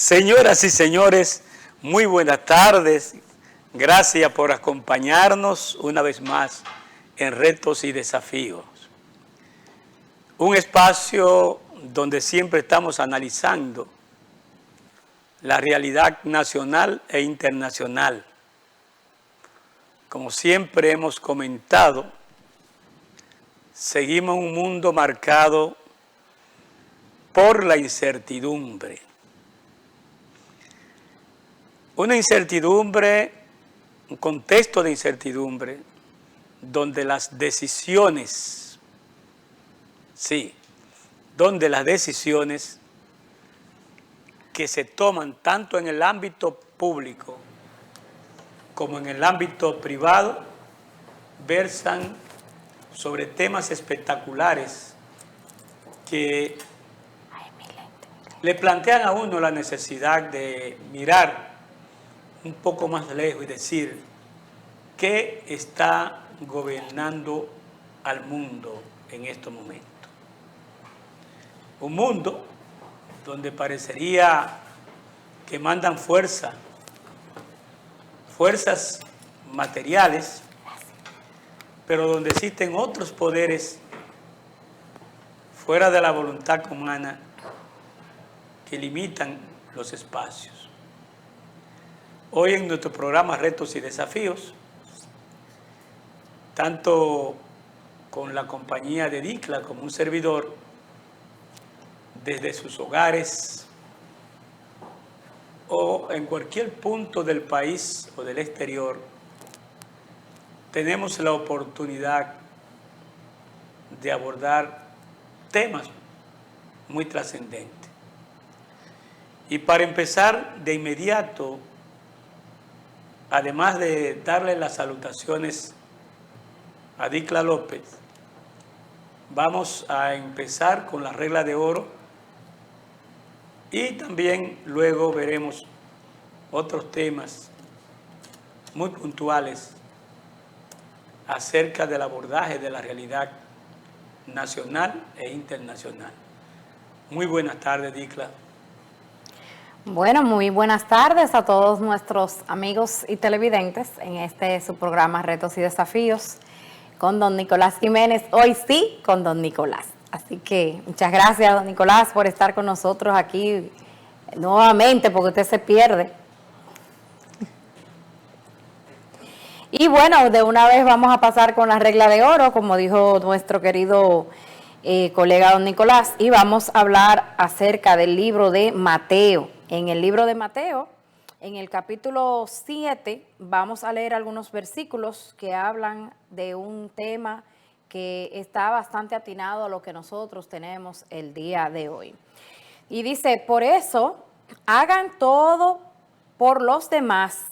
Señoras y señores, muy buenas tardes. Gracias por acompañarnos una vez más en Retos y Desafíos. Un espacio donde siempre estamos analizando la realidad nacional e internacional. Como siempre hemos comentado, seguimos un mundo marcado por la incertidumbre. Una incertidumbre, un contexto de incertidumbre, donde las decisiones, donde las decisiones que se toman tanto en el ámbito público como en el ámbito privado versan sobre temas espectaculares que le plantean a uno la necesidad de mirar un poco más lejos y decir qué está gobernando al mundo en estos momentos. Un mundo donde parecería que mandan fuerzas materiales, pero donde existen otros poderes fuera de la voluntad humana que limitan los espacios. Hoy en nuestro programa Retos y Desafíos, tanto con la compañía de DICLA como un servidor, desde sus hogares o en cualquier punto del país o del exterior, tenemos la oportunidad de abordar temas muy trascendentes. Y para empezar de inmediato, además de darle las salutaciones a Dicla López, vamos a empezar con la regla de oro y también luego veremos otros temas muy puntuales acerca del abordaje de la realidad nacional e internacional. Muy buenas tardes, Dicla. Bueno, muy buenas tardes a todos nuestros amigos y televidentes en su programa Retos y Desafíos con don Nicolás Jiménez. Hoy sí, con don Nicolás. Así que muchas gracias, don Nicolás, por estar con nosotros aquí nuevamente, porque usted se pierde. Y bueno, de una vez vamos a pasar con la regla de oro, como dijo nuestro querido colega don Nicolás, y vamos a hablar acerca del libro de Mateo. En el libro de Mateo, en el capítulo 7, vamos a leer algunos versículos que hablan de un tema que está bastante atinado a lo que nosotros tenemos el día de hoy. Y dice, por eso, hagan todo por los demás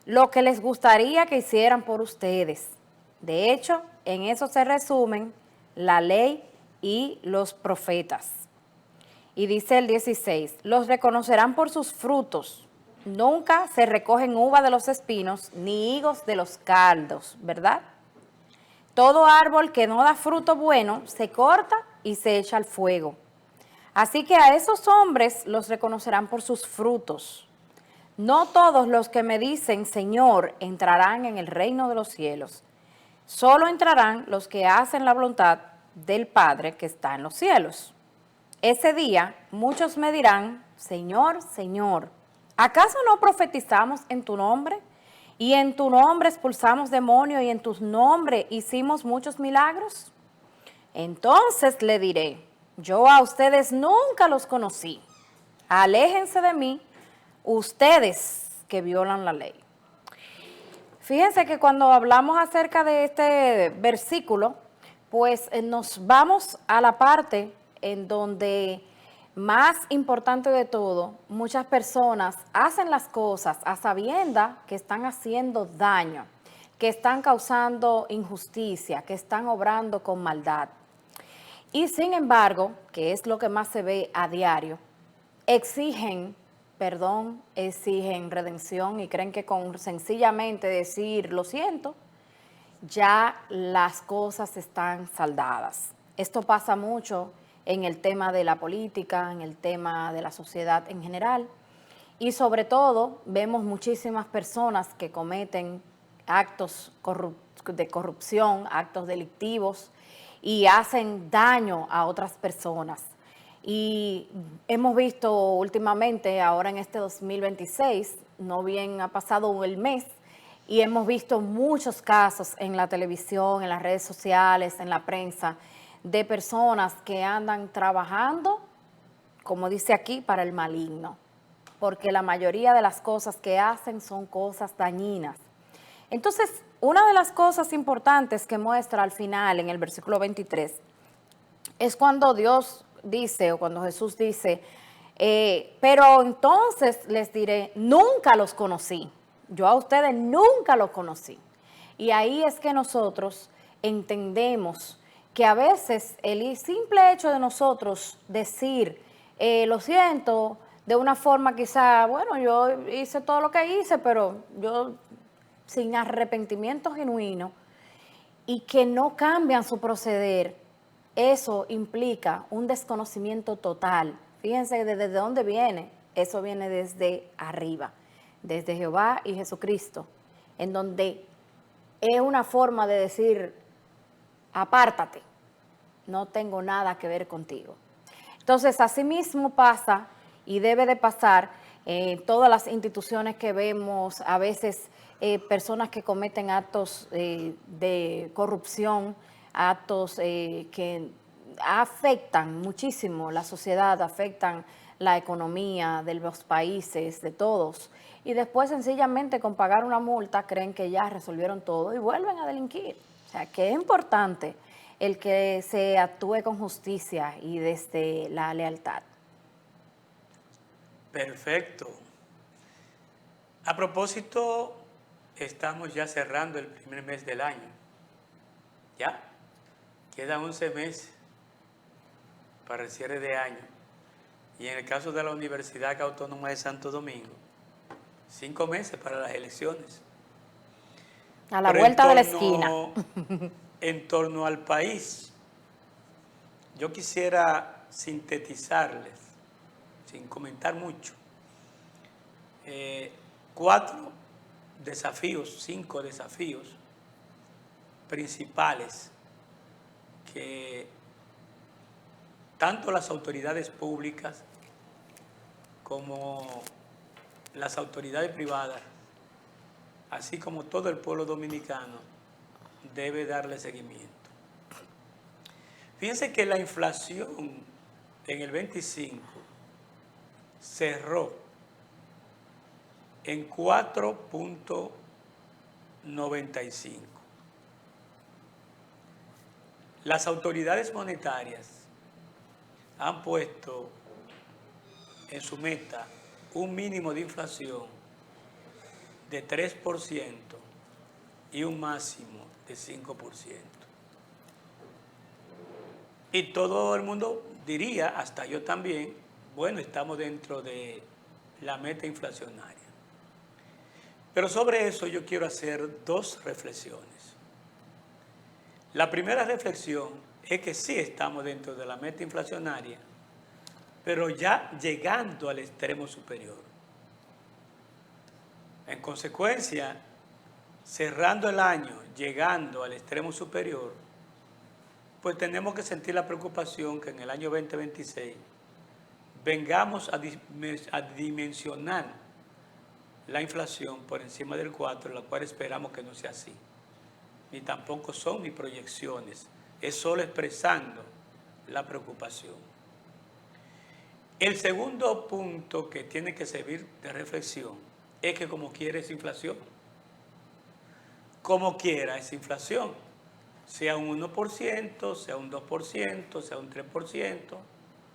lo que les gustaría que hicieran por ustedes. De hecho, en eso se resumen la ley y los profetas. Y dice el 16, los reconocerán por sus frutos. Nunca se recogen uva de los espinos, ni higos de los cardos, ¿verdad? Todo árbol que no da fruto bueno se corta y se echa al fuego. Así que a esos hombres los reconocerán por sus frutos. No todos los que me dicen, Señor, entrarán en el reino de los cielos. Solo entrarán los que hacen la voluntad del Padre que está en los cielos. Ese día muchos me dirán, Señor, Señor, ¿acaso no profetizamos en tu nombre? Y en tu nombre expulsamos demonios y en tu nombre hicimos muchos milagros. Entonces le diré, yo a ustedes nunca los conocí. Aléjense de mí, ustedes que violan la ley. Fíjense que cuando hablamos acerca de este versículo, pues nos vamos a la parte en donde, más importante de todo, muchas personas hacen las cosas a sabiendas que están haciendo daño, que están causando injusticia, que están obrando con maldad. Y sin embargo, que es lo que más se ve a diario, exigen perdón, exigen redención y creen que con sencillamente decir lo siento, ya las cosas están saldadas. Esto pasa mucho en el tema de la política, en el tema de la sociedad en general, Y sobre todo vemos muchísimas personas que cometen actos de corrupción, actos delictivos y hacen daño a otras personas. Y hemos visto últimamente, ahora en este 2026, no bien ha pasado el mes, y hemos visto muchos casos en la televisión, en las redes sociales, en la prensa, de personas que andan trabajando, como dice aquí, para el maligno, porque la mayoría de las cosas que hacen son cosas dañinas. Entonces, una de las cosas importantes que muestra al final, en el versículo 23, es cuando Dios dice, o cuando Jesús dice, pero entonces les diré, nunca los conocí. Yo a ustedes nunca los conocí. Y ahí es que nosotros entendemos que a veces el simple hecho de nosotros decir, lo siento, de una forma quizá, bueno, yo hice todo lo que hice, pero yo sin arrepentimiento genuino, y que no cambian su proceder, eso implica un desconocimiento total. Fíjense desde dónde viene. Eso viene desde arriba, desde Jehová y Jesucristo, en donde es una forma de decir, apártate, no tengo nada que ver contigo. Entonces, así mismo pasa y debe de pasar en todas las instituciones que vemos, a veces personas que cometen actos de corrupción, actos que afectan muchísimo la sociedad, afectan la economía de los países, de todos, y después sencillamente con pagar una multa creen que ya resolvieron todo y vuelven a delinquir. O sea, que es importante el que se actúe con justicia y desde la lealtad. Perfecto. A propósito, estamos ya cerrando el primer mes del año. ¿Ya? Quedan 11 meses para el cierre de año. Y en el caso de la Universidad Autónoma de Santo Domingo, 5 meses para las elecciones. A la vuelta de la esquina. En torno al país, yo quisiera sintetizarles, sin comentar mucho, 4 desafíos, 5 desafíos principales que tanto las autoridades públicas como las autoridades privadas, así como todo el pueblo dominicano, debe darle seguimiento. Fíjense que la inflación en el 25 cerró en 4.95. Las autoridades monetarias han puesto en su meta un mínimo de inflación de 3% y un máximo de 5%. Y todo el mundo diría, hasta yo también, bueno, estamos dentro de la meta inflacionaria. Pero sobre eso yo quiero hacer 2 reflexiones. La primera reflexión es que sí estamos dentro de la meta inflacionaria, pero ya llegando al extremo superior. En consecuencia, cerrando el año, llegando al extremo superior, pues tenemos que sentir la preocupación que en el año 2026 vengamos a dimensionar la inflación por encima del 4, la cual esperamos que no sea así. Ni tampoco son mis proyecciones, es solo expresando la preocupación. El segundo punto que tiene que servir de reflexión es que como quiera es inflación. Como quiera es inflación. Sea un 1%, sea un 2%, sea un 3%,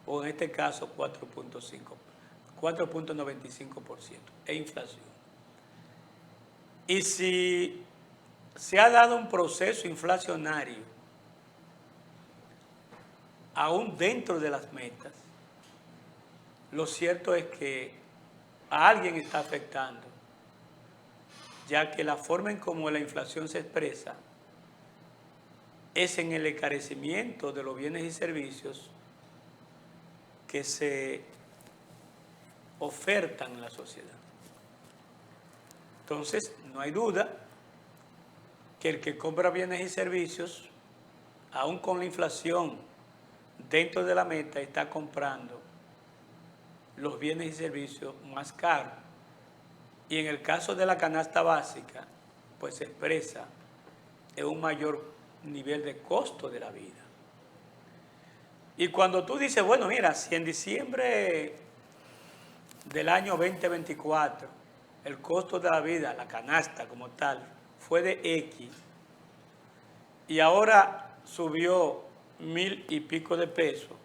o en este caso 4.95%, es inflación. Y si se ha dado un proceso inflacionario, aún dentro de las metas, lo cierto es que a alguien está afectando, ya que la forma en cómo la inflación se expresa es en el encarecimiento de los bienes y servicios que se ofertan en la sociedad. Entonces, no hay duda que el que compra bienes y servicios, aún con la inflación dentro de la meta, está comprando los bienes y servicios más caros. Y en el caso de la canasta básica, pues se expresa en un mayor nivel de costo de la vida. Y cuando tú dices, bueno, mira, si en diciembre del año 2024 el costo de la vida, la canasta como tal, fue de X y ahora subió 1,000 y pico de pesos,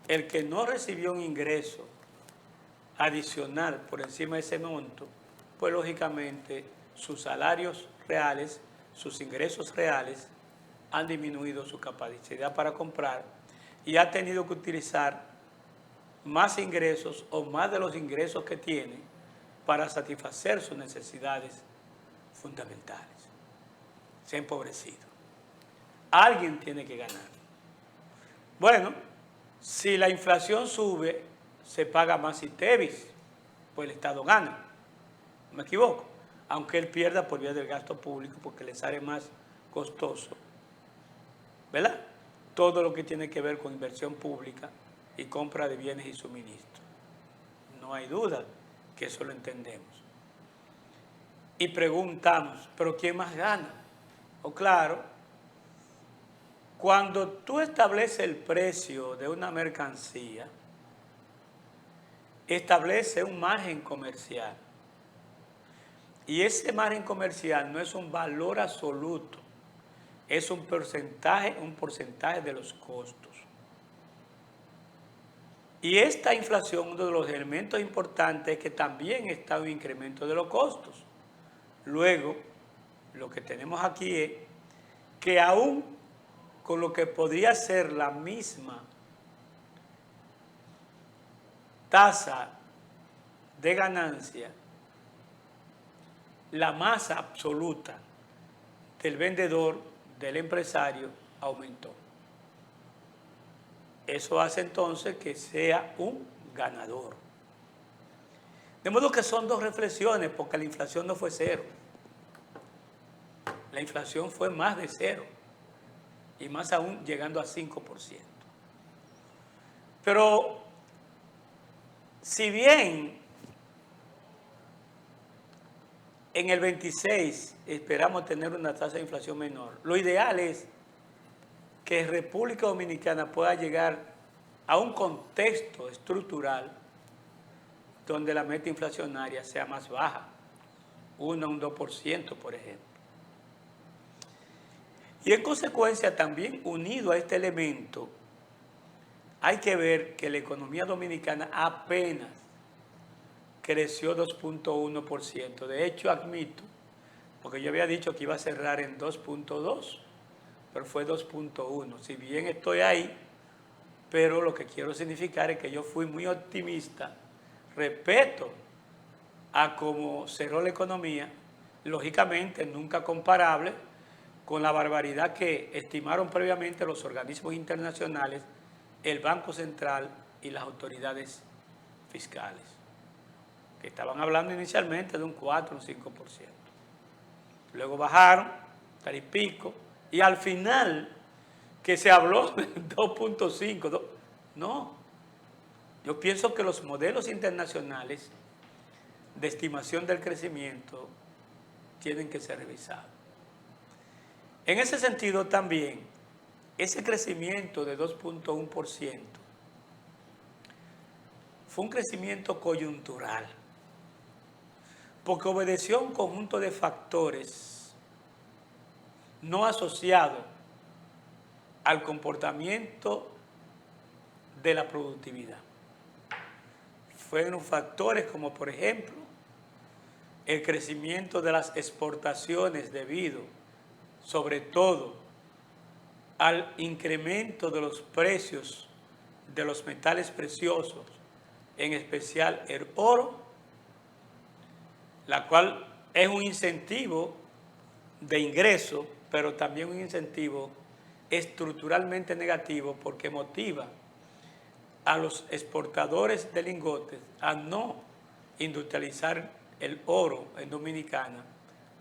el que no recibió un ingreso adicional por encima de ese monto, pues lógicamente sus salarios reales, sus ingresos reales han disminuido su capacidad para comprar y ha tenido que utilizar más ingresos o más de los ingresos que tiene para satisfacer sus necesidades fundamentales. Se ha empobrecido. Alguien tiene que ganar. Bueno, si la inflación sube, se paga más ITEVIS, pues el Estado gana. ¿Me equivoco? Aunque él pierda por vía del gasto público porque le sale más costoso, ¿verdad? Todo lo que tiene que ver con inversión pública y compra de bienes y suministros. No hay duda que eso lo entendemos. Y preguntamos, ¿pero quién más gana? O claro, cuando tú estableces el precio de una mercancía, establece un margen comercial. Y ese margen comercial no es un valor absoluto, es un porcentaje de los costos. Y esta inflación, uno de los elementos importantes es que también está un incremento de los costos. Luego, lo que tenemos aquí es que aún con lo que podría ser la misma tasa de ganancia, la masa absoluta del vendedor, del empresario, aumentó. Eso hace entonces que sea un ganador. De modo que son dos reflexiones, porque la inflación no fue cero. La inflación fue más de cero, y más aún llegando a 5%. Pero, si bien en el 26 esperamos tener una tasa de inflación menor, lo ideal es que República Dominicana pueda llegar a un contexto estructural donde la meta inflacionaria sea más baja, 1 a un 2%, por ejemplo. Y en consecuencia, también unido a este elemento, hay que ver que la economía dominicana apenas creció 2.1%. De hecho, admito, porque yo había dicho que iba a cerrar en 2.2%, pero fue 2.1%. Si bien estoy ahí, pero lo que quiero significar es que yo fui muy optimista respecto a cómo cerró la economía, lógicamente nunca comparable con la barbaridad que estimaron previamente los organismos internacionales, el Banco Central y las autoridades fiscales, que estaban hablando inicialmente de un 4 o un 5%. Luego bajaron, tal y pico, y al final, que se habló de 2.5, no. Yo pienso que los modelos internacionales de estimación del crecimiento tienen que ser revisados. En ese sentido también, ese crecimiento de 2.1% fue un crecimiento coyuntural, porque obedeció a un conjunto de factores no asociados al comportamiento de la productividad. Fueron factores como, por ejemplo, el crecimiento de las exportaciones debido, sobre todo, al incremento de los precios de los metales preciosos, en especial el oro, la cual es un incentivo de ingreso, pero también un incentivo estructuralmente negativo porque motiva a los exportadores de lingotes a no industrializar el oro en Dominicana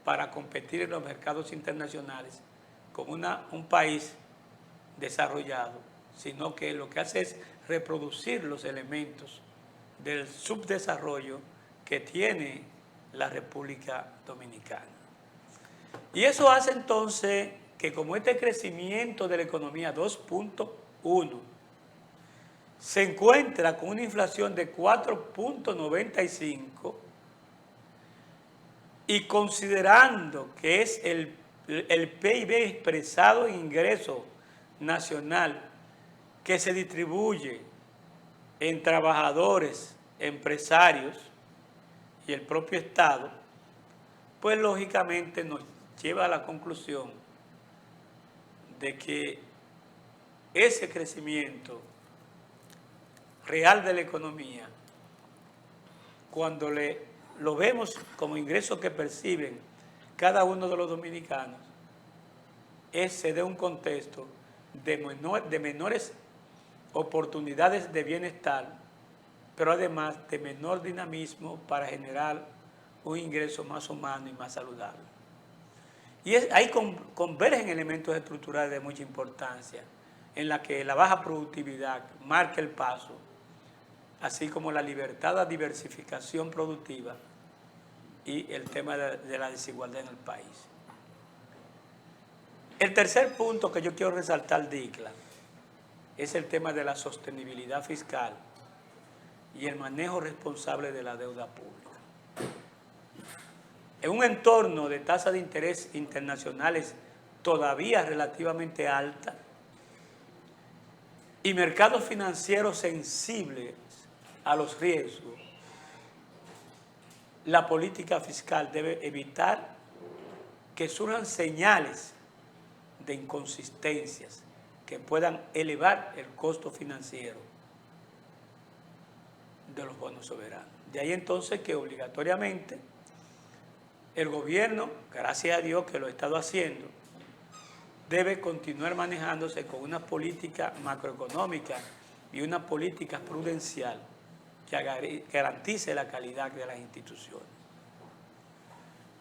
para competir en los mercados internacionales como un país desarrollado, sino que lo que hace es reproducir los elementos del subdesarrollo que tiene la República Dominicana. Y eso hace entonces que como este crecimiento de la economía 2.1 se encuentra con una inflación de 4.95 y considerando que es el PIB expresado en ingreso nacional que se distribuye en trabajadores, empresarios y el propio Estado, pues lógicamente nos lleva a la conclusión de que ese crecimiento real de la economía, cuando lo vemos como ingresos que perciben cada uno de los dominicanos, se da un contexto de menores oportunidades de bienestar, pero además de menor dinamismo para generar un ingreso más humano y más saludable. Y ahí convergen elementos estructurales de mucha importancia, en la que la baja productividad marca el paso, así como la libertad de diversificación productiva y el tema de la desigualdad en el país. El tercer punto que yo quiero resaltar de ICLA es el tema de la sostenibilidad fiscal y el manejo responsable de la deuda pública. En un entorno de tasas de interés internacionales todavía relativamente altas y mercados financieros sensibles a los riesgos, la política fiscal debe evitar que surjan señales de inconsistencias que puedan elevar el costo financiero de los bonos soberanos. De ahí entonces que obligatoriamente el gobierno, gracias a Dios que lo ha estado haciendo, debe continuar manejándose con una política macroeconómica y una política prudencial que garantice la calidad de las instituciones.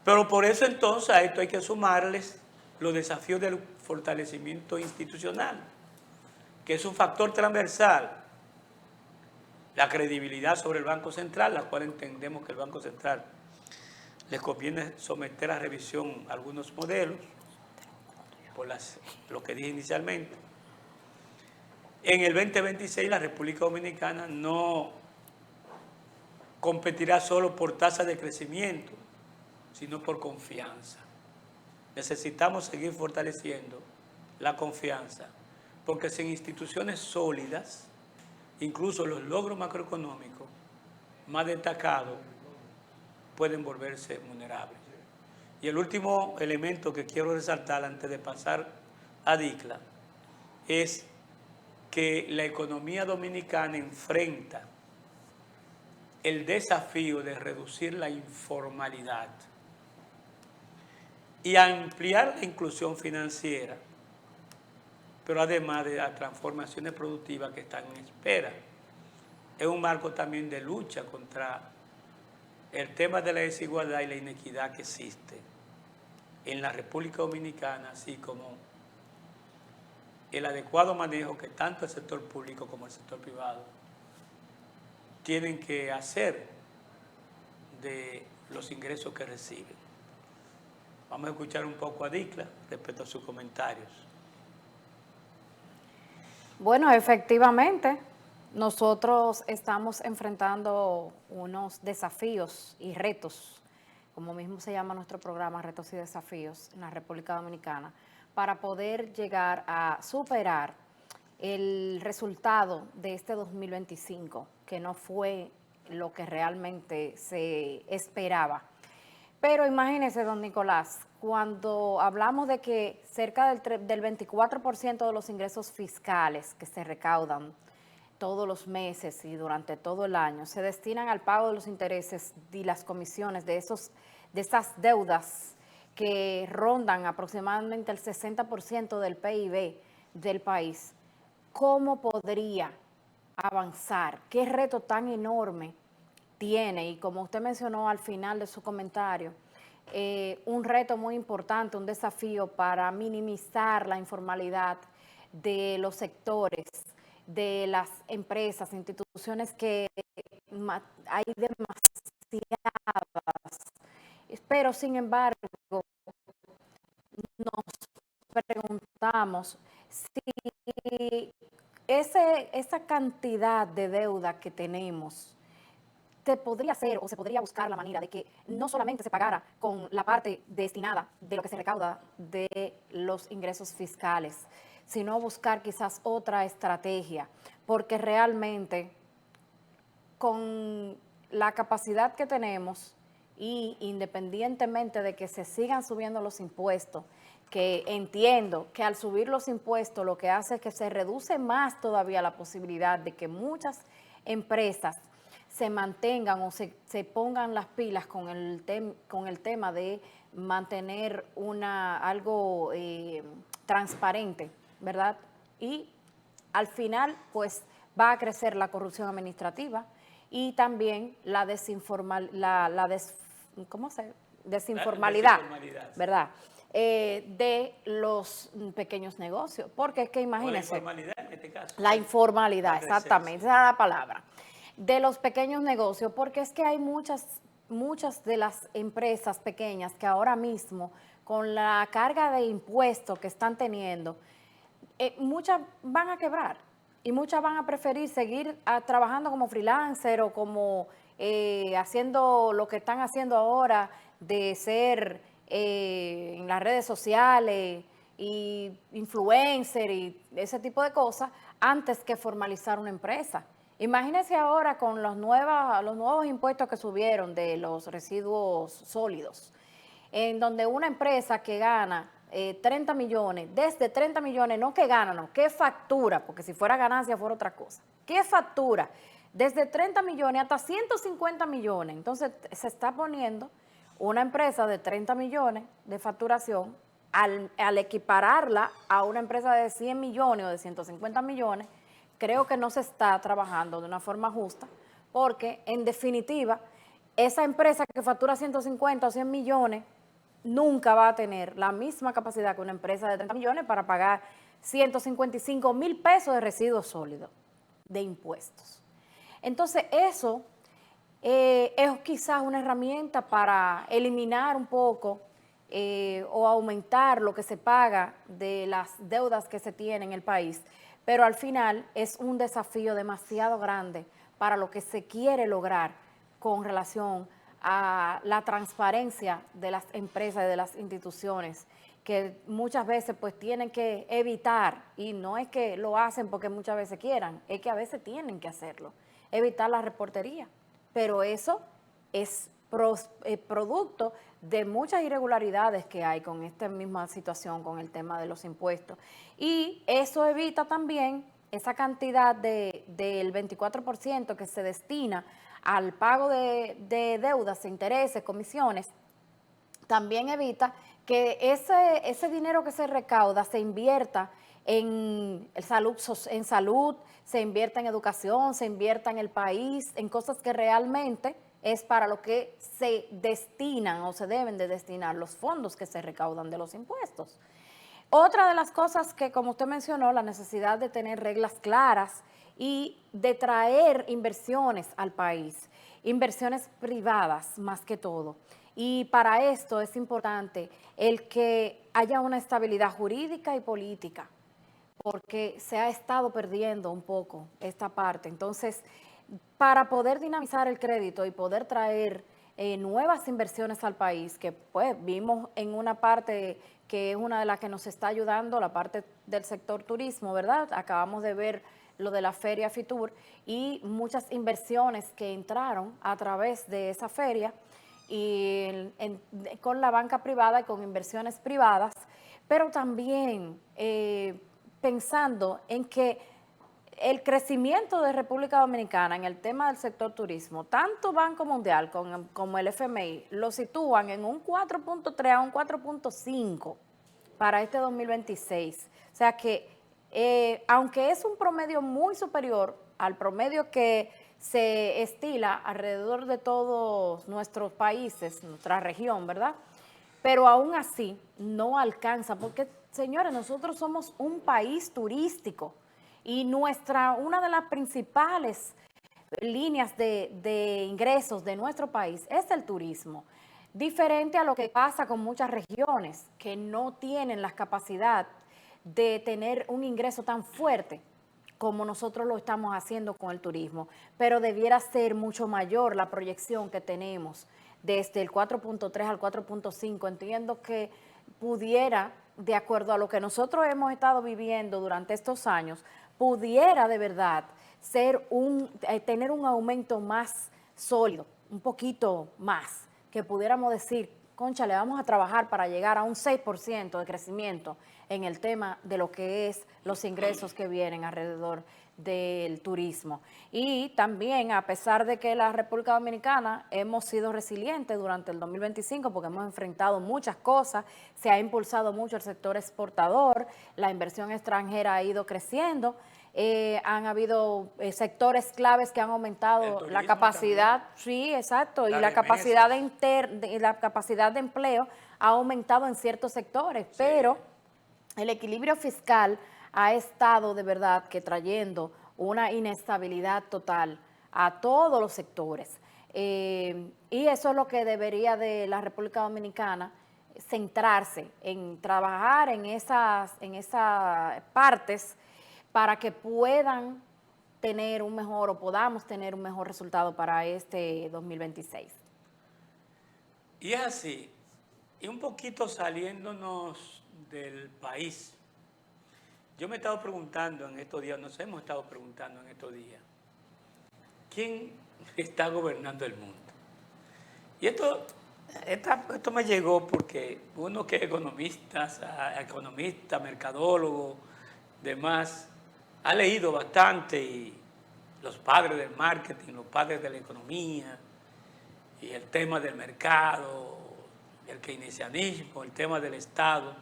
Pero por eso entonces a esto hay que sumarles los desafíos del fortalecimiento institucional, que es un factor transversal. La credibilidad sobre el Banco Central, la cual entendemos que el Banco Central les conviene someter a revisión algunos modelos, por lo que dije inicialmente. En el 2026 la República Dominicana no competirá solo por tasa de crecimiento, sino por confianza. Necesitamos seguir fortaleciendo la confianza, porque sin instituciones sólidas, incluso los logros macroeconómicos más destacados pueden volverse vulnerables. Y el último elemento que quiero resaltar antes de pasar a DICLA es que la economía dominicana enfrenta el desafío de reducir la informalidad y ampliar la inclusión financiera, pero además de las transformaciones productivas que están en espera. Es un marco también de lucha contra el tema de la desigualdad y la inequidad que existe en la República Dominicana, así como el adecuado manejo que tanto el sector público como el sector privado tienen que hacer de los ingresos que reciben. Vamos a escuchar un poco a DICLA respecto a sus comentarios. Bueno, efectivamente, nosotros estamos enfrentando unos desafíos y retos, como mismo se llama nuestro programa, Retos y Desafíos en la República Dominicana, para poder llegar a superar el resultado de este 2025, que no fue lo que realmente se esperaba. Pero imagínese, don Nicolás, cuando hablamos de que cerca del 24% de los ingresos fiscales que se recaudan todos los meses y durante todo el año se destinan al pago de los intereses y las comisiones de esas deudas que rondan aproximadamente el 60% del PIB del país, ¿cómo podría avanzar, qué reto tan enorme tiene, y como usted mencionó al final de su comentario, un reto muy importante, un desafío para minimizar la informalidad de los sectores, de las empresas, instituciones que hay demasiadas. Pero, sin embargo, nos preguntamos si esa cantidad de deuda que tenemos se podría hacer o se podría buscar la manera de que no solamente se pagara con la parte destinada de lo que se recauda de los ingresos fiscales, sino buscar quizás otra estrategia, porque realmente con la capacidad que tenemos y independientemente de que se sigan subiendo los impuestos, que entiendo que al subir los impuestos lo que hace es que se reduce más todavía la posibilidad de que muchas empresas se mantengan o se pongan las pilas con el tema de mantener algo transparente, ¿verdad? Y al final, pues, va a crecer la corrupción administrativa y también la desinformalidad, ¿verdad? De los pequeños negocios, porque es que imagínense. O la informalidad en este caso. La informalidad, exactamente, esa es la palabra. De los pequeños negocios, porque es que hay muchas de las empresas pequeñas que ahora mismo, con la carga de impuestos que están teniendo, muchas van a quebrar y muchas van a preferir seguir trabajando como freelancer o como haciendo lo que están haciendo ahora de ser en las redes sociales y influencer y ese tipo de cosas antes que formalizar una empresa. Imagínense ahora con los nuevos impuestos que subieron de los residuos sólidos, en donde una empresa que gana 30 millones, desde 30 millones, no que gana, no, que factura, porque si fuera ganancia fuera otra cosa, que factura desde 30 millones hasta 150 millones. Entonces se está poniendo una empresa de 30 millones de facturación al equipararla a una empresa de 100 millones o de 150 millones. Creo que no se está trabajando de una forma justa, porque en definitiva, esa empresa que factura 150 o 100 millones nunca va a tener la misma capacidad que una empresa de 30 millones para pagar 155,000 pesos de residuos sólidos de impuestos. Entonces, eso es quizás una herramienta para eliminar un poco o aumentar lo que se paga de las deudas que se tienen en el país, pero al final es un desafío demasiado grande para lo que se quiere lograr con relación a la transparencia de las empresas y de las instituciones, que muchas veces pues tienen que evitar, y no es que lo hacen porque muchas veces quieran, es que a veces tienen que hacerlo, evitar la reportería, pero eso es producto de muchas irregularidades que hay con esta misma situación, con el tema de los impuestos. Y eso evita también esa cantidad del 24% que se destina al pago de deudas, intereses, comisiones, también evita que ese dinero que se recauda se invierta en salud, se invierta en educación, se invierta en el país, en cosas que realmente es para lo que se destinan o se deben de destinar los fondos que se recaudan de los impuestos. Otra de las cosas que, como usted mencionó, la necesidad de tener reglas claras y de traer inversiones al país, inversiones privadas más que todo. Y para esto es importante el que haya una estabilidad jurídica y política, porque se ha estado perdiendo un poco esta parte. Entonces, para poder dinamizar el crédito y poder traer nuevas inversiones al país, que pues vimos en una parte que es una de las que nos está ayudando, la parte del sector turismo, ¿verdad? Acabamos de ver lo de la feria Fitur y muchas inversiones que entraron a través de esa feria y con la banca privada y con inversiones privadas, pero también pensando en que el crecimiento de República Dominicana en el tema del sector turismo, tanto Banco Mundial como el FMI lo sitúan en un 4.3 a un 4.5 para este 2026. O sea que, aunque es un promedio muy superior al promedio que se estila alrededor de todos nuestros países, nuestra región, ¿verdad? Pero aún así no alcanza, porque señores, nosotros somos un país turístico y una de las principales líneas de ingresos de nuestro país es el turismo. Diferente a lo que pasa con muchas regiones que no tienen la capacidad de tener un ingreso tan fuerte como nosotros lo estamos haciendo con el turismo, pero debiera ser mucho mayor la proyección que tenemos desde el 4.3 al 4.5. Entiendo que pudiera, de acuerdo a lo que nosotros hemos estado viviendo durante estos años, pudiera de verdad ser tener un aumento más sólido, un poquito más, que pudiéramos decir, concha, le vamos a trabajar para llegar a un 6% de crecimiento en el tema de lo que es los ingresos que vienen alrededor del turismo. Y también, a pesar de que la República Dominicana hemos sido resilientes durante el 2025 porque hemos enfrentado muchas cosas, se ha impulsado mucho el sector exportador, la inversión extranjera ha ido creciendo, han habido sectores claves que han aumentado la capacidad, también. Sí, exacto, y la capacidad la capacidad de empleo ha aumentado en ciertos sectores, sí. Pero el equilibrio fiscal ha estado de verdad que trayendo una inestabilidad total a todos los sectores. Y eso es lo que debería de la República Dominicana centrarse en trabajar en esas partes para que puedan tener un mejor o podamos tener un mejor resultado para este 2026. Y es así, y un poquito saliéndonos del país. Yo me he estado preguntando en estos días, nos hemos estado preguntando en estos días, ¿quién está gobernando el mundo? Y esto me llegó porque uno que es economista, mercadólogo, demás, ha leído bastante y los padres del marketing, los padres de la economía y el tema del mercado, el keynesianismo, el tema del Estado.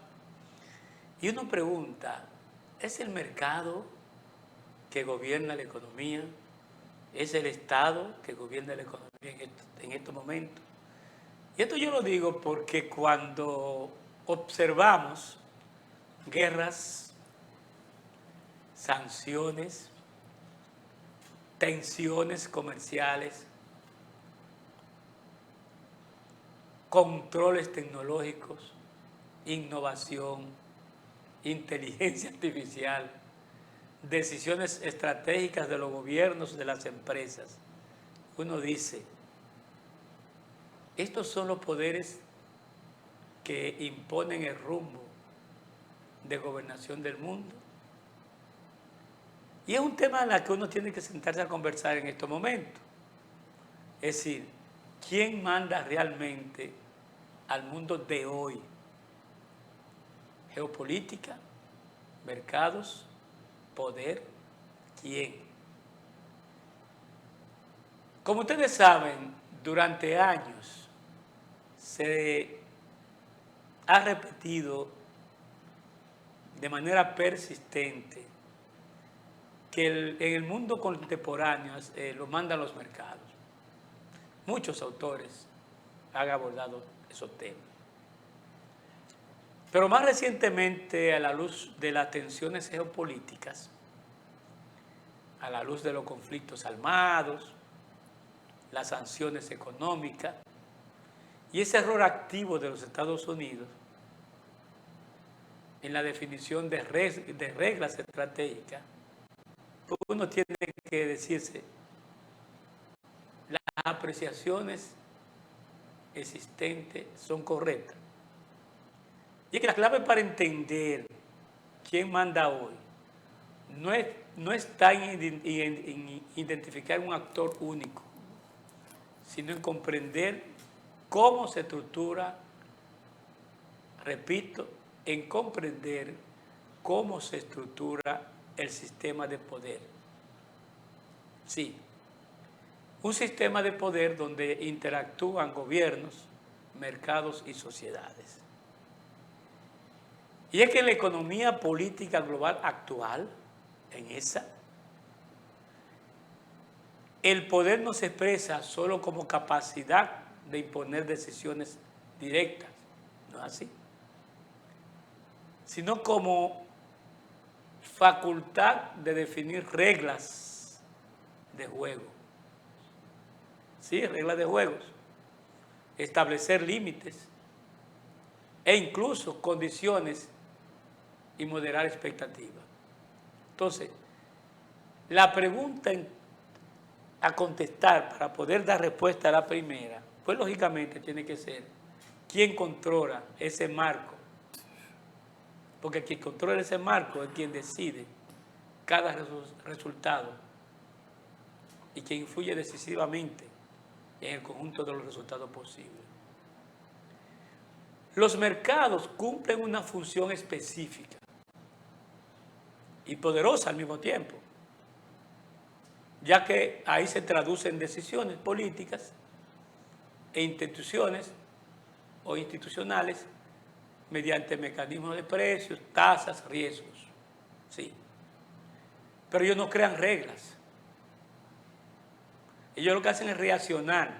Y uno pregunta, ¿es el mercado que gobierna la economía? ¿Es el Estado que gobierna la economía en estos momentos? Y esto yo lo digo porque cuando observamos guerras, sanciones, tensiones comerciales, controles tecnológicos, innovación, inteligencia artificial, decisiones estratégicas de los gobiernos, de las empresas, uno dice, estos son los poderes que imponen el rumbo de gobernación del mundo. Y es un tema en el que uno tiene que sentarse a conversar en estos momentos. Es decir, ¿quién manda realmente al mundo de hoy? Geopolítica, mercados, poder, ¿quién? Como ustedes saben, durante años se ha repetido de manera persistente que en el mundo contemporáneo lo mandan los mercados. Muchos autores han abordado esos temas. Pero más recientemente, a la luz de las tensiones geopolíticas, a la luz de los conflictos armados, las sanciones económicas y ese error activo de los Estados Unidos en la definición de reglas estratégicas, uno tiene que decirse, las apreciaciones existentes son correctas. Y es que la clave para entender quién manda hoy no está en identificar un actor único, sino en comprender cómo se estructura, repito, en comprender cómo se estructura el sistema de poder. Sí, un sistema de poder donde interactúan gobiernos, mercados y sociedades. Y es que la economía política global actual, en esa, el poder no se expresa solo como capacidad de imponer decisiones directas, no es así, sino como facultad de definir reglas de juego. Sí, reglas de juegos, establecer límites e incluso condiciones y moderar expectativas. Entonces, la pregunta a contestar para poder dar respuesta a la primera, pues lógicamente tiene que ser quién controla ese marco, porque quien controla ese marco es quien decide cada resultado y quien influye decisivamente en el conjunto de los resultados posibles. Los mercados cumplen una función específica y poderosa al mismo tiempo, ya que ahí se traducen decisiones políticas e instituciones o institucionales mediante mecanismos de precios, tasas, riesgos. Sí. Pero ellos no crean reglas. Ellos lo que hacen es reaccionar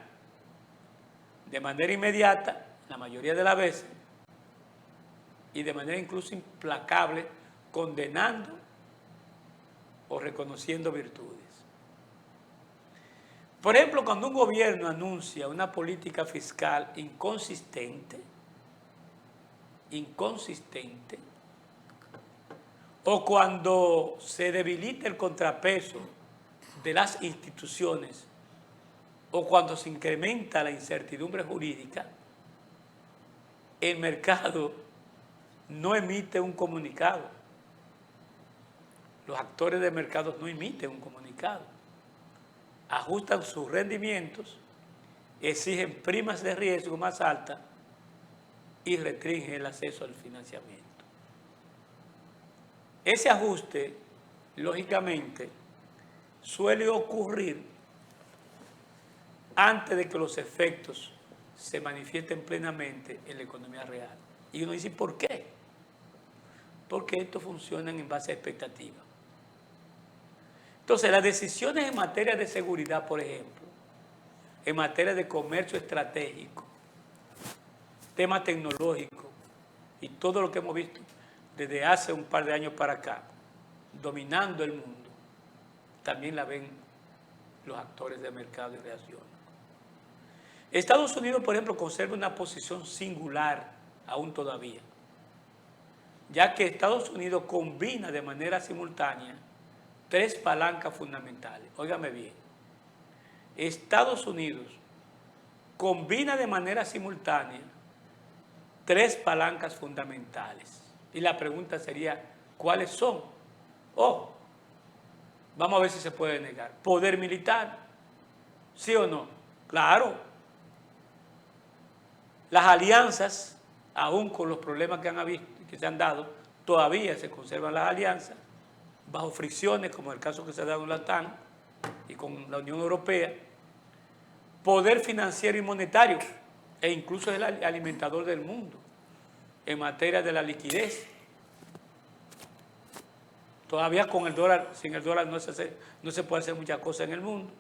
de manera inmediata, la mayoría de las veces, y de manera incluso implacable, condenando o reconociendo virtudes. Por ejemplo, cuando un gobierno anuncia una política fiscal inconsistente, o cuando se debilita el contrapeso de las instituciones, o cuando se incrementa la incertidumbre jurídica, el mercado no emite un comunicado. Los actores de mercado no emiten un comunicado. Ajustan sus rendimientos, exigen primas de riesgo más altas y restringen el acceso al financiamiento. Ese ajuste, lógicamente, suele ocurrir antes de que los efectos se manifiesten plenamente en la economía real. Y uno dice, ¿por qué? Porque estos funcionan en base a expectativas. Entonces, las decisiones en materia de seguridad, por ejemplo, en materia de comercio estratégico, tema tecnológico y todo lo que hemos visto desde hace un par de años para acá, dominando el mundo, también la ven los actores de mercado y reaccionan. Estados Unidos, por ejemplo, conserva una posición singular aún todavía, ya que Estados Unidos combina de manera simultánea tres palancas fundamentales. Óigame bien, Estados Unidos combina de manera simultánea tres palancas fundamentales. Y la pregunta sería, ¿cuáles son? Vamos a ver si se puede negar. ¿Poder militar? ¿Sí o no? Claro. Las alianzas, aún con los problemas que se han dado, todavía se conservan las alianzas, bajo fricciones, como el caso que se ha dado en la OTAN y con la Unión Europea. Poder financiero y monetario, e incluso es el alimentador del mundo en materia de la liquidez. Todavía con el dólar, sin el dólar no se puede hacer muchas cosas en el mundo,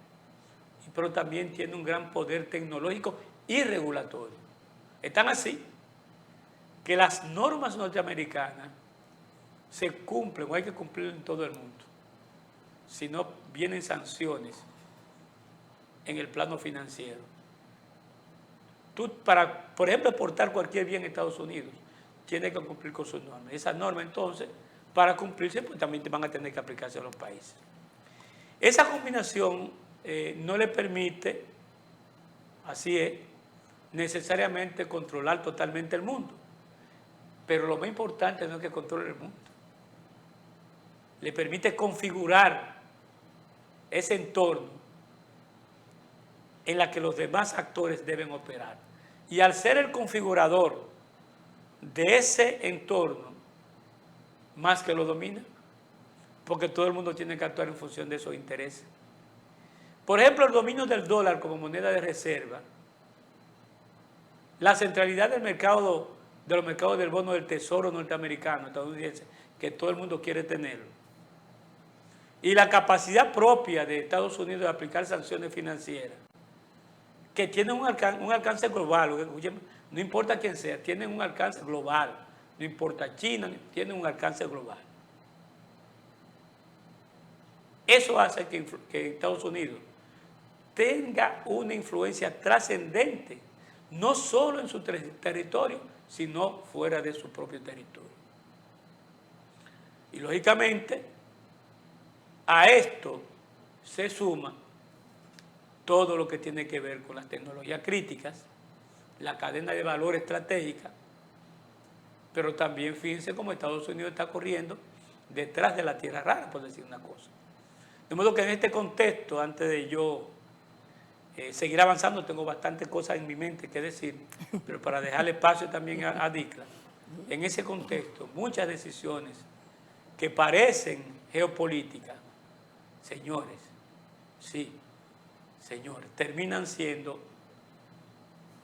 pero también tiene un gran poder tecnológico y regulatorio. Están así que las normas norteamericanas se cumplen, o hay que cumplir en todo el mundo, si no vienen sanciones en el plano financiero. Tú, para, por ejemplo, exportar cualquier bien a Estados Unidos, tienes que cumplir con sus normas. Esas normas, entonces, para cumplirse, pues también te van a tener que aplicarse a los países. Esa combinación no le permite, así es, necesariamente controlar totalmente el mundo. Pero lo más importante no es que controle el mundo. Le permite configurar ese entorno en la que los demás actores deben operar. Y al ser el configurador de ese entorno, más que lo domina, porque todo el mundo tiene que actuar en función de esos intereses. Por ejemplo, el dominio del dólar como moneda de reserva, la centralidad del mercado, de los mercados del bono del tesoro norteamericano, estadounidense, que todo el mundo quiere tenerlo, y la capacidad propia de Estados Unidos de aplicar sanciones financieras, que tienen un alcance global, no importa quién sea, tienen un alcance global, no importa China, tienen un alcance global. Eso hace que Estados Unidos tenga una influencia trascendente, no solo en su territorio, sino fuera de su propio territorio. Y lógicamente, a esto se suma todo lo que tiene que ver con las tecnologías críticas, la cadena de valor estratégica, pero también fíjense cómo Estados Unidos está corriendo detrás de la tierra rara, por decir una cosa. De modo que en este contexto, antes de yo seguir avanzando, tengo bastantes cosas en mi mente que decir, pero para dejarle espacio también a Dicla, en ese contexto, muchas decisiones que parecen geopolíticas, señores, sí, señores, terminan siendo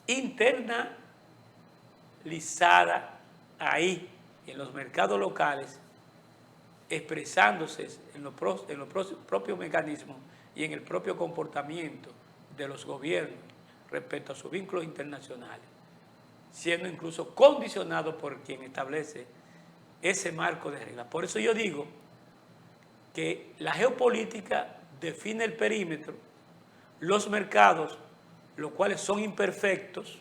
internalizadas ahí, en los mercados locales, expresándose en los propios mecanismos y en el propio comportamiento de los gobiernos respecto a sus vínculos internacionales, siendo incluso condicionados por quien establece ese marco de reglas. Por eso yo digo que la geopolítica define el perímetro, los mercados, los cuales son imperfectos,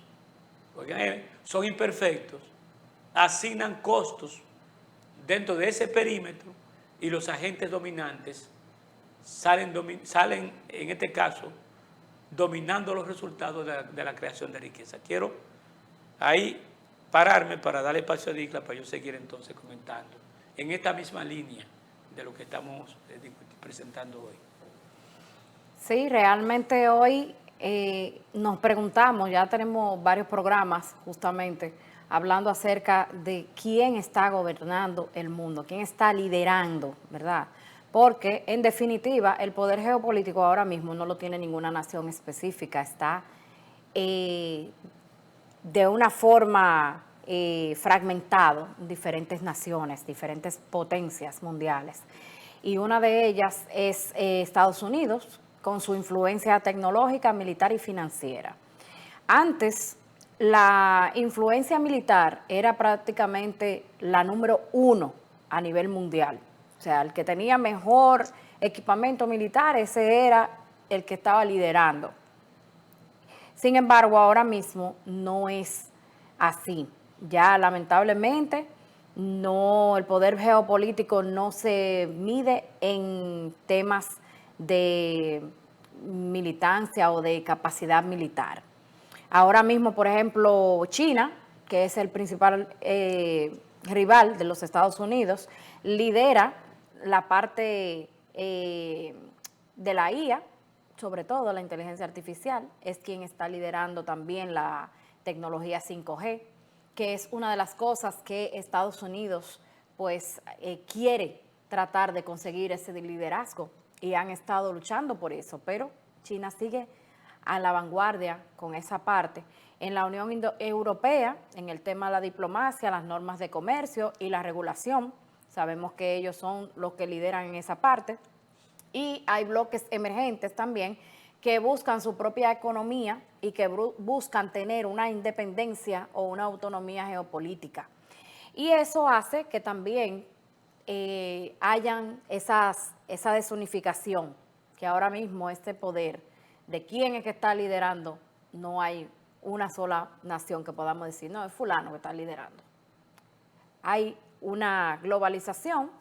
asignan costos dentro de ese perímetro y los agentes dominantes salen en este caso, dominando los resultados de la creación de riqueza. Quiero ahí pararme para darle espacio a Dicla para yo seguir entonces comentando en esta misma línea de lo que estamos presentando hoy. Sí, realmente hoy nos preguntamos, ya tenemos varios programas justamente hablando acerca de quién está gobernando el mundo, quién está liderando, ¿verdad? Porque en definitiva el poder geopolítico ahora mismo no lo tiene ninguna nación específica, está de una forma fragmentado en diferentes naciones, diferentes potencias mundiales. Y una de ellas es Estados Unidos, con su influencia tecnológica, militar y financiera. Antes, la influencia militar era prácticamente la número 1 a nivel mundial. O sea, el que tenía mejor equipamiento militar, ese era el que estaba liderando. Sin embargo, ahora mismo no es así. Ya lamentablemente el poder geopolítico no se mide en temas de militancia o de capacidad militar. Ahora mismo, por ejemplo, China, que es el principal rival de los Estados Unidos, lidera la parte de la IA, sobre todo la inteligencia artificial, es quien está liderando también la tecnología 5G, que es una de las cosas que Estados Unidos pues quiere tratar de conseguir ese liderazgo y han estado luchando por eso, pero China sigue a la vanguardia con esa parte. En la Unión Europea, en el tema de la diplomacia, las normas de comercio y la regulación, sabemos que ellos son los que lideran en esa parte, y hay bloques emergentes también que buscan su propia economía y que buscan tener una independencia o una autonomía geopolítica. Y eso hace que también hayan esa desunificación, que ahora mismo este poder de quién es que está liderando, no hay una sola nación que podamos decir, no, es fulano que está liderando. Hay una globalización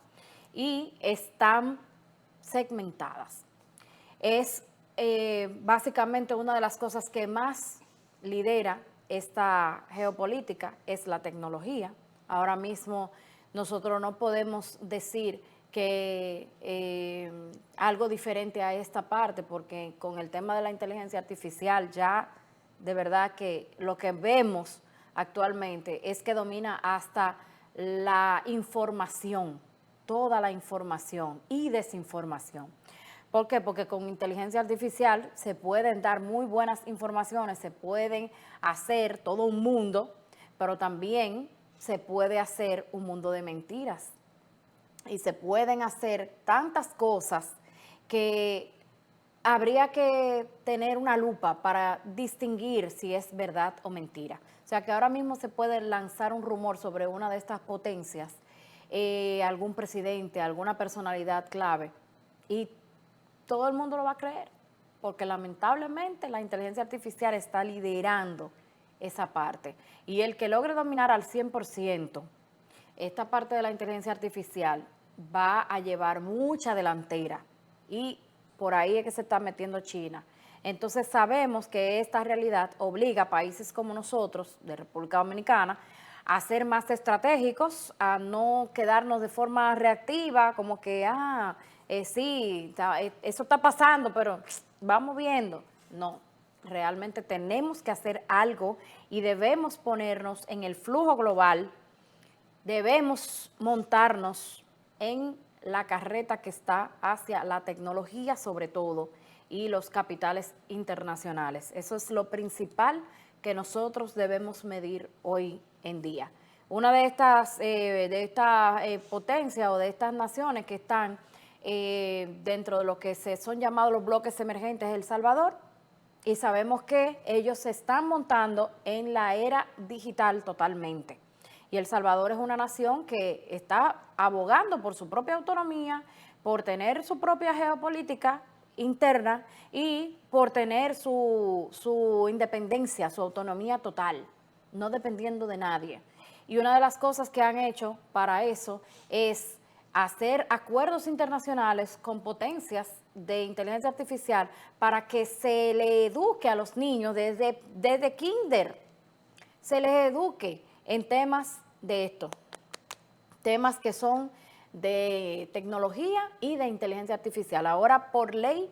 y están segmentadas. Es básicamente una de las cosas que más lidera esta geopolítica, es la tecnología. Ahora mismo nosotros no podemos decir que algo diferente a esta parte, porque con el tema de la inteligencia artificial ya de verdad que lo que vemos actualmente es que domina hasta la información, toda la información y desinformación. ¿Por qué? Porque con inteligencia artificial se pueden dar muy buenas informaciones, se pueden hacer todo un mundo, pero también se puede hacer un mundo de mentiras. y se pueden hacer tantas cosas que habría que tener una lupa para distinguir si es verdad o mentira. O sea que ahora mismo se puede lanzar un rumor sobre una de estas potencias, algún presidente, alguna personalidad clave, y todo el mundo lo va a creer, porque lamentablemente la inteligencia artificial está liderando esa parte. Y el que logre dominar al 100% esta parte de la inteligencia artificial va a llevar mucha delantera, y por ahí es que se está metiendo China. Entonces sabemos que esta realidad obliga a países como nosotros, de República Dominicana, a ser más estratégicos, a no quedarnos de forma reactiva, como que, sí, eso está pasando, pero vamos viendo. No, realmente tenemos que hacer algo y debemos ponernos en el flujo global, debemos montarnos en la carreta que está hacia la tecnología sobre todo y los capitales internacionales. Eso es lo principal que nosotros debemos medir hoy en día. Una de estas potencias o de estas naciones que están dentro de lo que son llamados los bloques emergentes es El Salvador, y sabemos que ellos se están montando en la era digital totalmente. Y El Salvador es una nación que está abogando por su propia autonomía, por tener su propia geopolítica interna y por tener su independencia, su autonomía total, no dependiendo de nadie. Y una de las cosas que han hecho para eso es hacer acuerdos internacionales con potencias de inteligencia artificial para que se le eduque a los niños desde kinder, se les eduque en temas de esto, temas que son de tecnología y de inteligencia artificial. Ahora, por ley,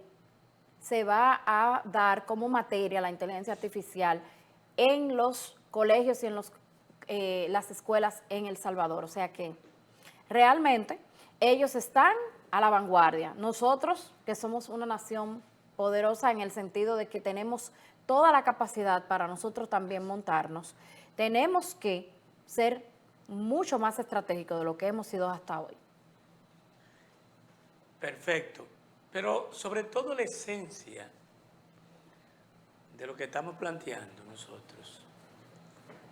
se va a dar como materia la inteligencia artificial en los colegios y en las escuelas en El Salvador. O sea que realmente ellos están a la vanguardia. Nosotros, que somos una nación poderosa en el sentido de que tenemos toda la capacidad para nosotros también montarnos, tenemos que ser mucho más estratégicos de lo que hemos sido hasta hoy. Perfecto. Pero sobre todo la esencia de lo que estamos planteando nosotros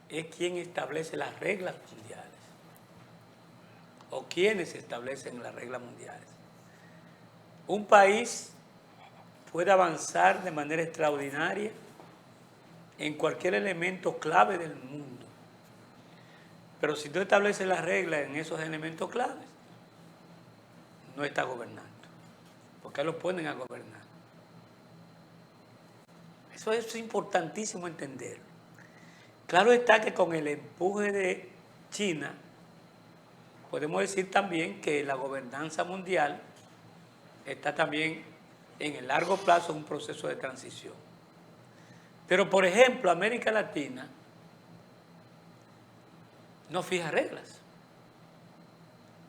es quién establece las reglas mundiales o quiénes establecen las reglas mundiales. Un país puede avanzar de manera extraordinaria en cualquier elemento clave del mundo, pero si no establece las reglas en esos elementos claves, no está gobernando, porque lo ponen a gobernar. Eso es importantísimo entenderlo. Claro está que con el empuje de China, podemos decir también que la gobernanza mundial está también en el largo plazo en un proceso de transición. Pero, por ejemplo, América Latina no fija reglas,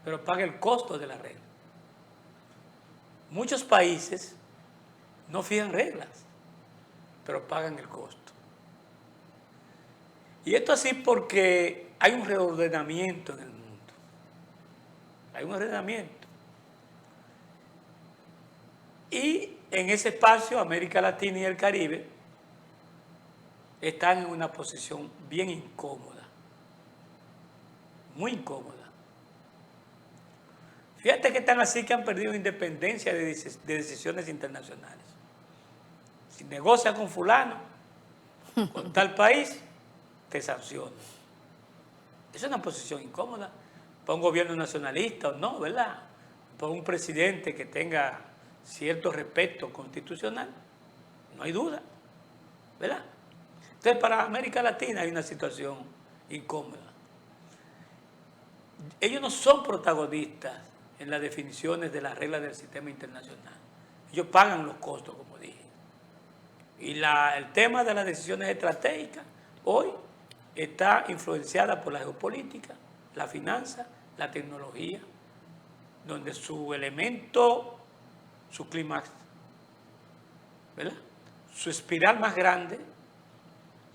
pero paga el costo de las reglas. Muchos países no fijan reglas, pero pagan el costo. Y esto así porque hay un reordenamiento en el mundo. Hay un ordenamiento. Y en ese espacio, América Latina y el Caribe están en una posición bien incómoda, muy incómoda. Fíjate que están así que han perdido independencia de decisiones internacionales. Si negocias con fulano, con tal país, te sancionan. Es una posición incómoda para un gobierno nacionalista o no, ¿verdad? Para un presidente que tenga cierto respeto constitucional, no hay duda, ¿verdad? Entonces, para América Latina hay una situación incómoda. Ellos no son protagonistas en las definiciones de las reglas del sistema internacional. Ellos pagan los costos, como dije. Y el tema de las decisiones estratégicas hoy está influenciada por la geopolítica, la finanza, la tecnología, donde su elemento, su clímax, ¿verdad?, su espiral más grande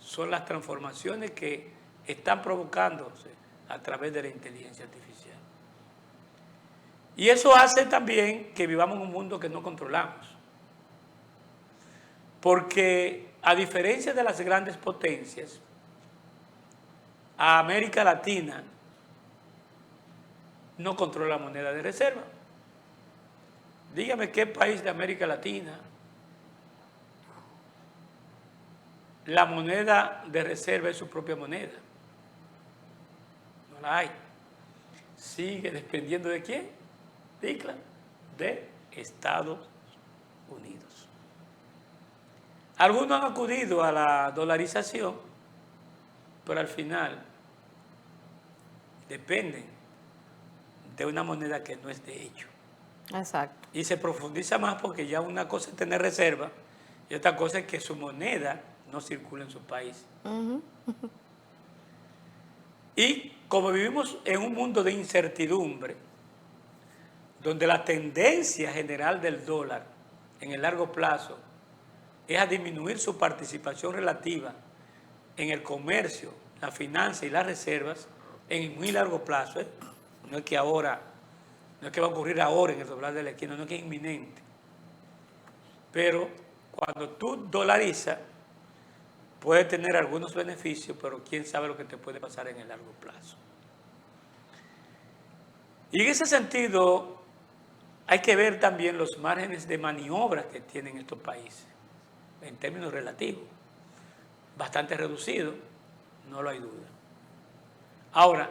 son las transformaciones que están provocándose a través de la inteligencia artificial. Y eso hace también que vivamos en un mundo que no controlamos. Porque a diferencia de las grandes potencias, a América Latina no controla la moneda de reserva. Dígame qué país de América Latina la moneda de reserva es su propia moneda. No la hay. Sigue dependiendo de quién, Dicla, de Estados Unidos. Algunos han acudido a la dolarización, pero al final dependen de una moneda que no es de hecho. Exacto. Y se profundiza más porque ya una cosa es tener reserva y otra cosa es que su moneda no circula en su país. Y como vivimos en un mundo de incertidumbre, donde la tendencia general del dólar en el largo plazo es a disminuir su participación relativa en el comercio, la finanza y las reservas en el muy largo plazo, no es que ahora, no es que va a ocurrir ahora en el doblar de la esquina, no es que es inminente. Pero cuando tú dolarizas, puede tener algunos beneficios, pero quién sabe lo que te puede pasar en el largo plazo. Y en ese sentido, hay que ver también los márgenes de maniobra que tienen estos países, en términos relativos. Bastante reducido, no lo hay duda. Ahora,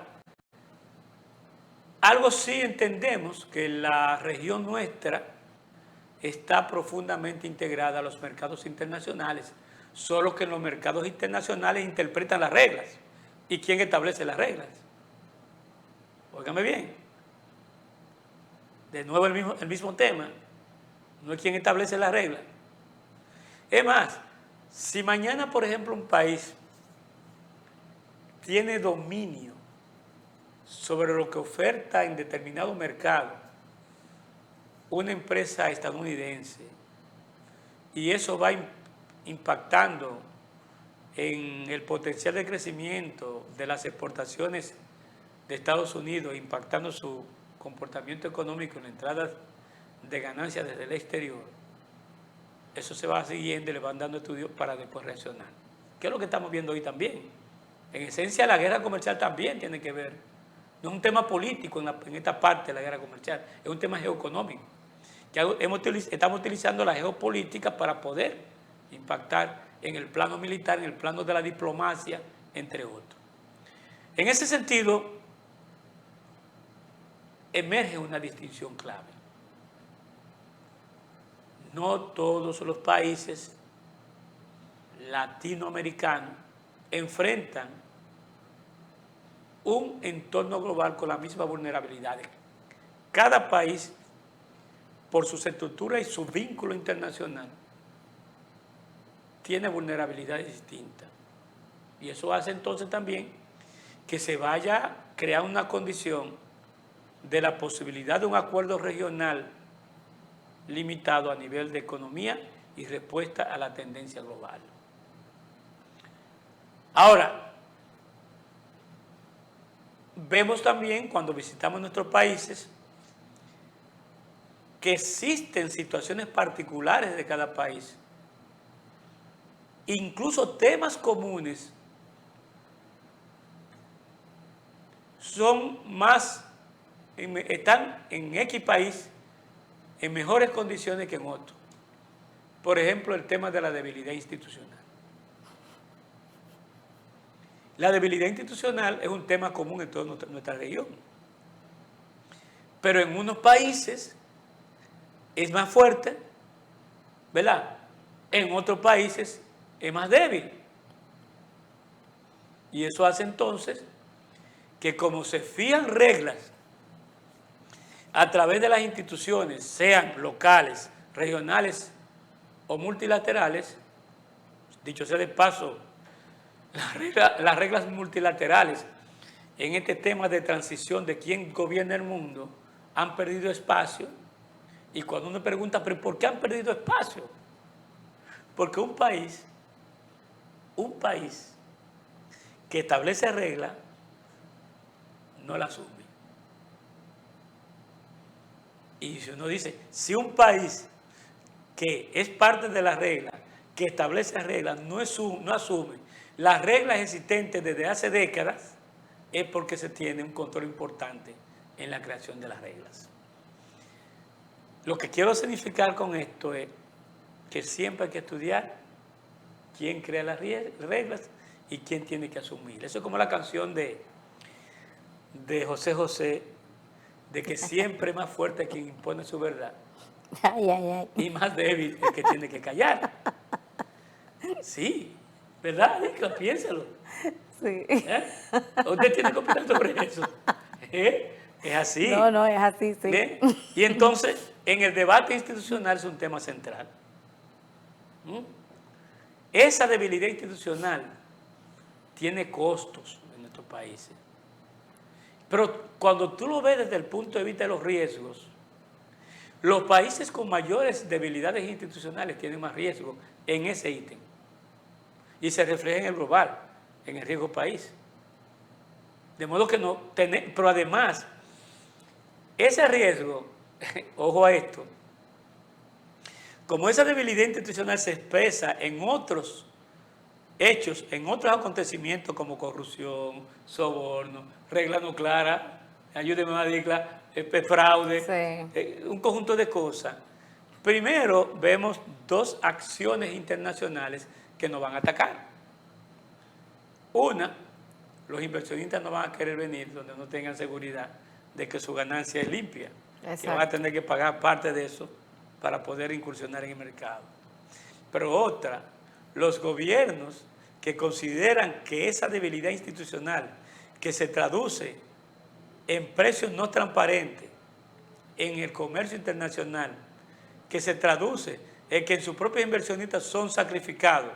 algo sí entendemos, que la región nuestra está profundamente integrada a los mercados internacionales, solo que en los mercados internacionales interpretan las reglas. ¿Y quién establece las reglas? Óigame bien. De nuevo el mismo tema. No es quien establece las reglas. Es más, si mañana, por ejemplo, un país tiene dominio sobre lo que oferta en determinado mercado una empresa estadounidense y eso va impactando en el potencial de crecimiento de las exportaciones de Estados Unidos, impactando su comportamiento económico en la entrada de ganancias desde el exterior, eso se va siguiendo y le van dando estudios para después reaccionar. ¿Qué es lo que estamos viendo hoy también? En esencia, la guerra comercial también tiene que ver. No es un tema político en esta parte de la guerra comercial, es un tema geoeconómico. Ya estamos utilizando la geopolítica para poder impactar en el plano militar, en el plano de la diplomacia, entre otros. En ese sentido, emerge una distinción clave. No todos los países latinoamericanos enfrentan un entorno global con la misma vulnerabilidad. Cada país, por su estructura y su vínculo internacional, tiene vulnerabilidades distintas. Y eso hace entonces también que se vaya a crear una condición de la posibilidad de un acuerdo regional limitado a nivel de economía y respuesta a la tendencia global. Ahora, vemos también cuando visitamos nuestros países que existen situaciones particulares de cada país, incluso temas comunes son están en X país en mejores condiciones que en otros. Por ejemplo, el tema de la debilidad institucional. La debilidad institucional es un tema común en toda nuestra región. Pero en unos países es más fuerte, ¿verdad? En otros países es más débil. Y eso hace entonces que como se fijan reglas a través de las instituciones, sean locales, regionales o multilaterales, dicho sea de paso, las reglas multilaterales en este tema de transición de quién gobierna el mundo han perdido espacio. Y cuando uno pregunta, ¿pero por qué han perdido espacio? Porque un país que establece reglas no la asume. Y si uno dice, si un país que es parte de la regla, que establece reglas, no asume las reglas existentes desde hace décadas, es porque se tiene un control importante en la creación de las reglas. Lo que quiero significar con esto es que siempre hay que estudiar quién crea las reglas y quién tiene que asumir. Eso es como la canción de José José, de que siempre es más fuerte quien impone su verdad. Ay, ay, ay. Y más débil el que tiene que callar. Sí, ¿verdad? Piénsalo. Sí. Usted tiene que opinar sobre eso. Es así. No, es así, sí. Y entonces, en el debate institucional es un tema central. Esa debilidad institucional tiene costos en nuestros países. Pero cuando tú lo ves desde el punto de vista de los riesgos, los países con mayores debilidades institucionales tienen más riesgo en ese ítem. Y se refleja en el global, en el riesgo país. De modo que no tener, pero además, ese riesgo, ojo a esto, como esa debilidad institucional se expresa en otros hechos, en otros acontecimientos como corrupción, soborno, regla no clara, ayúdeme a decirla, fraude, Sí. Un conjunto de cosas. Primero vemos dos acciones internacionales que nos van a atacar. Una, los inversionistas no van a querer venir donde no tengan seguridad de que su ganancia es limpia. Exacto. Que van a tener que pagar parte de eso para poder incursionar en el mercado. Pero otra, los gobiernos que consideran que esa debilidad institucional que se traduce en precios no transparentes en el comercio internacional, que se traduce en que sus propios inversionistas son sacrificados,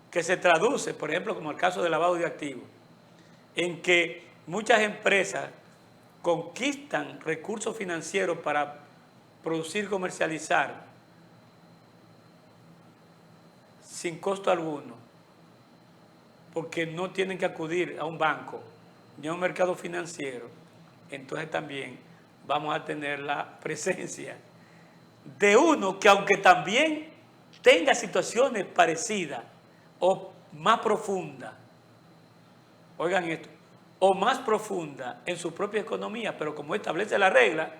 que se traduce, por ejemplo, como el caso del lavado de activos, en que muchas empresas conquistan recursos financieros para producir, comercializar, sin costo alguno, porque no tienen que acudir a un banco ni a un mercado financiero, entonces también vamos a tener la presencia de uno que, aunque también tenga situaciones parecidas o más profundas, oigan esto, o más profunda en su propia economía, pero como establece la regla,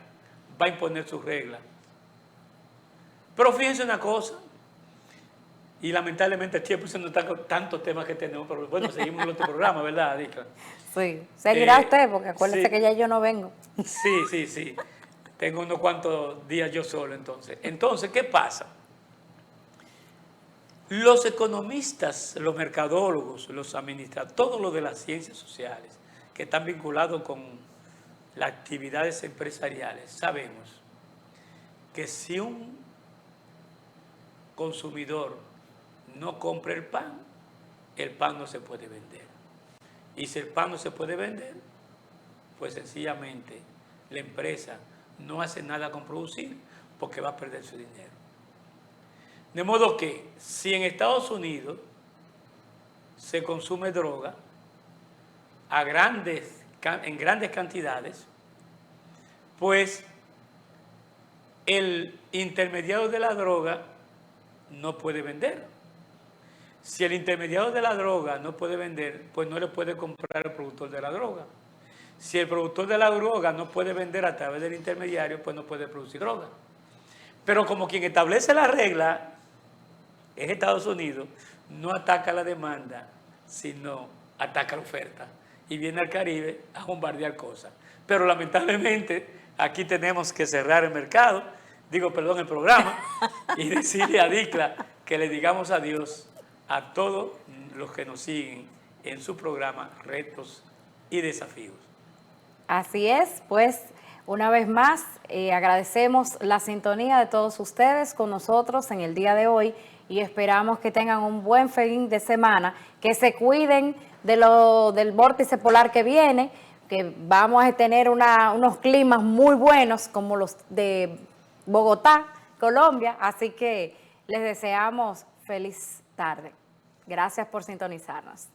va a imponer sus reglas. Pero fíjense una cosa, y lamentablemente el tiempo se nos está con tantos temas que tenemos, pero bueno, seguimos en otro programa, ¿verdad, Adicla? Sí, seguirá usted, porque acuérdese sí, que ya yo no vengo. Sí. Tengo unos cuantos días yo solo entonces. Entonces, ¿qué pasa? Los economistas, los mercadólogos, los administradores, todos los de las ciencias sociales que están vinculados con las actividades empresariales, sabemos que si un consumidor no compra el pan no se puede vender. Y si el pan no se puede vender, pues sencillamente la empresa no hace nada con producir porque va a perder su dinero. De modo que si en Estados Unidos se consume droga en grandes cantidades, pues el intermediario de la droga no puede vender. Si el intermediario de la droga no puede vender, pues no le puede comprar al productor de la droga. Si el productor de la droga no puede vender a través del intermediario, pues no puede producir droga. Pero como quien establece la regla es Estados Unidos, no ataca la demanda, sino ataca la oferta. Y viene al Caribe a bombardear cosas. Pero lamentablemente aquí tenemos que cerrar el el programa, y decirle a Adicla que le digamos adiós a todos los que nos siguen en su programa Retos y Desafíos. Así es, pues una vez más agradecemos la sintonía de todos ustedes con nosotros en el día de hoy y esperamos que tengan un buen fin de semana, que se cuiden del vórtice polar que viene, que vamos a tener unos climas muy buenos como los de Bogotá, Colombia, así que les deseamos feliz tarde. Gracias por sintonizarnos.